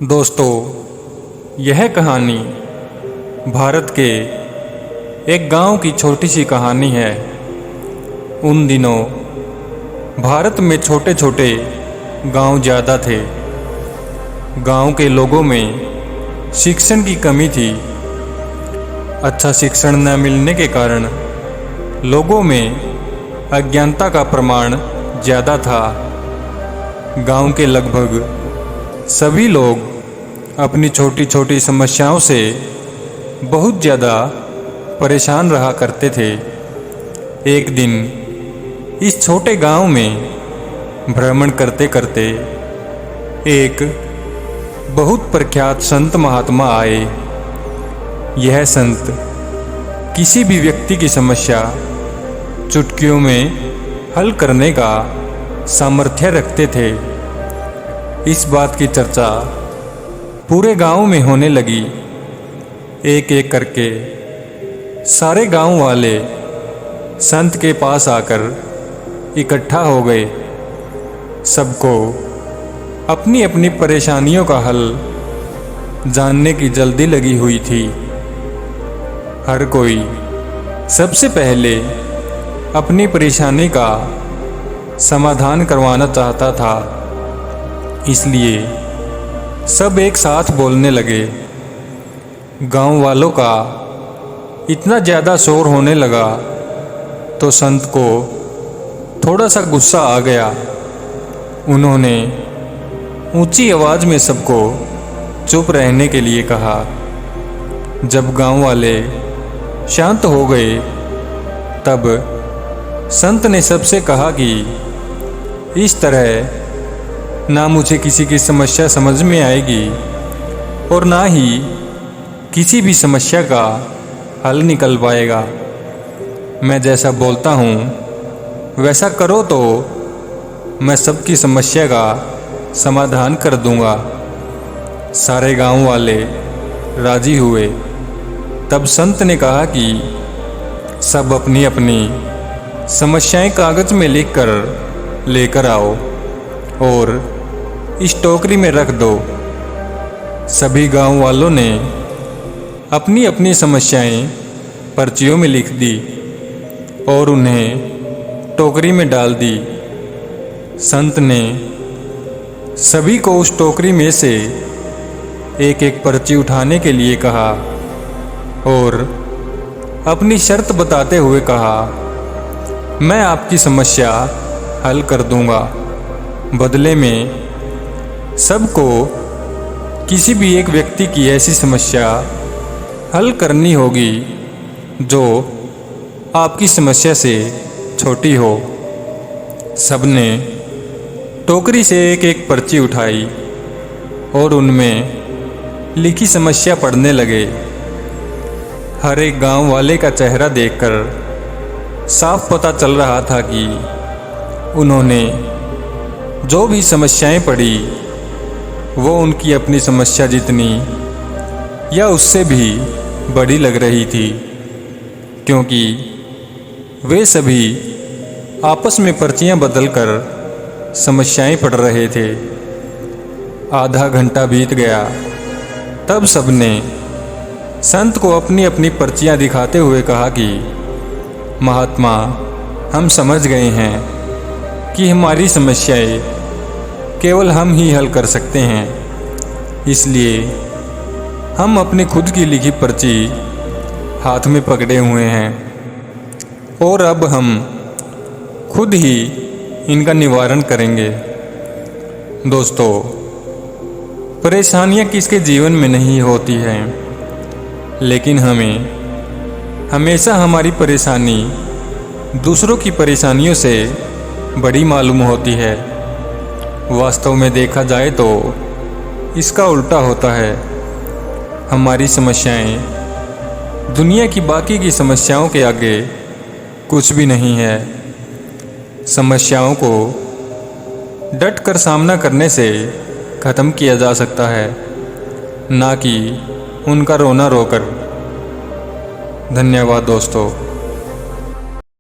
दोस्तों, यह कहानी भारत के एक गांव की छोटी सी कहानी है। उन दिनों भारत में छोटे छोटे गांव ज़्यादा थे। गांव के लोगों में शिक्षण की कमी थी। अच्छा शिक्षण न मिलने के कारण लोगों में अज्ञानता का प्रमाण ज़्यादा था। गांव के लगभग सभी लोग अपनी छोटी छोटी समस्याओं से बहुत ज़्यादा परेशान रहा करते थे। एक दिन इस छोटे गांव में भ्रमण करते करते एक बहुत प्रख्यात संत महात्मा आए। यह संत किसी भी व्यक्ति की समस्या चुटकियों में हल करने का सामर्थ्य रखते थे। इस बात की चर्चा पूरे गांव में होने लगी। एक एक करके सारे गांव वाले संत के पास आकर इकट्ठा हो गए। सबको अपनी अपनी परेशानियों का हल जानने की जल्दी लगी हुई थी। हर कोई सबसे पहले अपनी परेशानी का समाधान करवाना चाहता था। इसलिए सब एक साथ बोलने लगे। गांव वालों का इतना ज़्यादा शोर होने लगा तो संत को थोड़ा सा गुस्सा आ गया। उन्होंने ऊंची आवाज़ में सबको चुप रहने के लिए कहा। जब गांव वाले शांत हो गए तब संत ने सबसे कहा कि इस तरह ना मुझे किसी की समस्या समझ में आएगी और ना ही किसी भी समस्या का हल निकल पाएगा। मैं जैसा बोलता हूँ वैसा करो तो मैं सबकी समस्या का समाधान कर दूँगा। सारे गांव वाले राजी हुए। तब संत ने कहा कि सब अपनी अपनी समस्याएं कागज़ में लिखकर लेकर आओ और इस टोकरी में रख दो। सभी गांव वालों ने अपनी अपनी समस्याएं पर्चियों में लिख दी और उन्हें टोकरी में डाल दी। संत ने सभी को उस टोकरी में से एक एक पर्ची उठाने के लिए कहा और अपनी शर्त बताते हुए कहा, मैं आपकी समस्या हल कर दूंगा। बदले में सबको किसी भी एक व्यक्ति की ऐसी समस्या हल करनी होगी जो आपकी समस्या से छोटी हो। सबने टोकरी से एक एक पर्ची उठाई और उनमें लिखी समस्या पढ़ने लगे। हर एक गांव वाले का चेहरा देखकर साफ पता चल रहा था कि उन्होंने जो भी समस्याएं पढ़ी वो उनकी अपनी समस्या जितनी या उससे भी बड़ी लग रही थी, क्योंकि वे सभी आपस में पर्चियां बदलकर समस्याएं पढ़ रहे थे। आधा घंटा बीत गया। तब सबने संत को अपनी अपनी पर्चियां दिखाते हुए कहा कि महात्मा, हम समझ गए हैं कि हमारी समस्याएं केवल हम ही हल कर सकते हैं। इसलिए हम अपनी खुद की लिखी पर्ची हाथ में पकड़े हुए हैं और अब हम खुद ही इनका निवारण करेंगे। दोस्तों, परेशानियां किसके जीवन में नहीं होती हैं, लेकिन हमें हमेशा हमारी परेशानी दूसरों की परेशानियों से बड़ी मालूम होती है। वास्तव में देखा जाए तो इसका उल्टा होता है। हमारी समस्याएं दुनिया की बाकी की समस्याओं के आगे कुछ भी नहीं है। समस्याओं को डट कर सामना करने से ख़त्म किया जा सकता है, ना कि उनका रोना रोकर। धन्यवाद दोस्तों।